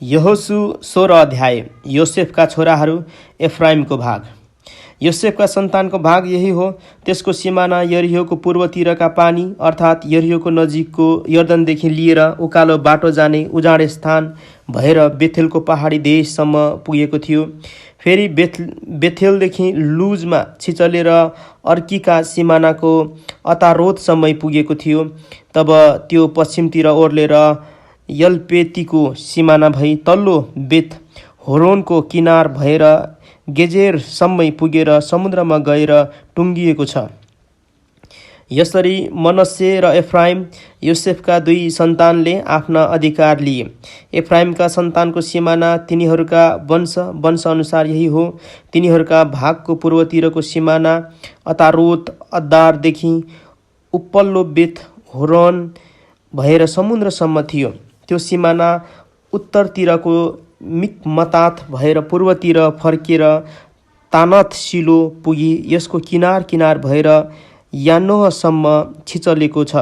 यहोशू 16 अध्याय। योसेफका छोराहरू, एफ्राइमको भाग। योसेफका सन्तानको भाग यही हो। त्यसको सिमाना यरिहोको पूर्वतिरका पानी अर्थात् यरिहोको नजिकको यर्दनदेखि लिएर उकालो बाटो जाने उजाडे स्थान भएर बेथेलको पहाडी देशसम्म पुगेको थियो। फेरि बेथेलदेखि लुजमा छिचलेर अर्कीका सिमानाको अतारोतसम्म पुगेको थियो। तब त्यो पश्चिमतिर ओर्लेर यल्पेतीको सिमाना भई तल्लो बेत होरोनको किनार भएर गेजेरसम्म पुगेर समुद्रमा गएर टुङ्गिएको छ। यसरी मनस्से र एफ्राइम योसेफका दुई सन्तानले आफ्ना अधिकार लिए। एफ्राइमका सन्तानको सिमाना तिनीहरूका वंश अनुसार यही हो। तिनीहरूका भागको पूर्वतिरको सिमाना अतारोत अद्दारदेखि उपल्लो बेत होरोन भएर समुद्रसम्म थियो। त्यो सिमाना उत्तरतिरको मिकमतात भएर पूर्वतिर फर्केर तानत सिलो पुगी यसको किनार भएर यानोहसम्म छिचलेको छ।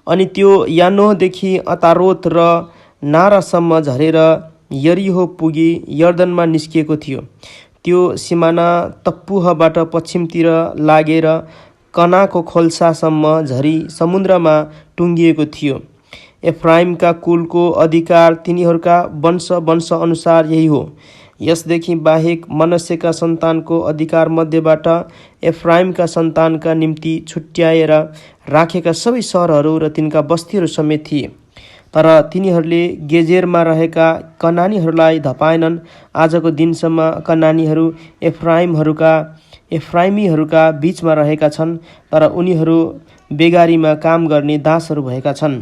अनि त्यो यानोहदेखि अतारोत र नारासम्म झरेर यरिहो पुगी यर्दनमा निस्किएको थियो। त्यो सिमाना तप्पुहबाट पश्चिमतिर लागेर कनाको खोल्सासम्म झरी समुद्रमा टुङ्गिएको थियो। एफ्राइमका कुलको अधिकार तिनीहरूका वंश अनुसार यही हो। यसदेखि बाहेक मनस्सेका सन्तानको अधिकार मध्येबाट एफ्राइमका सन्तानका निम्ति छुट्याएर राखेका सबै सहरहरू र तिनका बस्तीहरू समेत थिए। तर तिनीहरूले गेजेरमा रहेका कनानीहरूलाई धपाएनन्। आजको दिनसम्म कनानीहरू एफ्राइमीहरूका बीचमा रहेका छन्, तर उनीहरू बेगारीमा काम गर्ने दासहरू भएका छन्।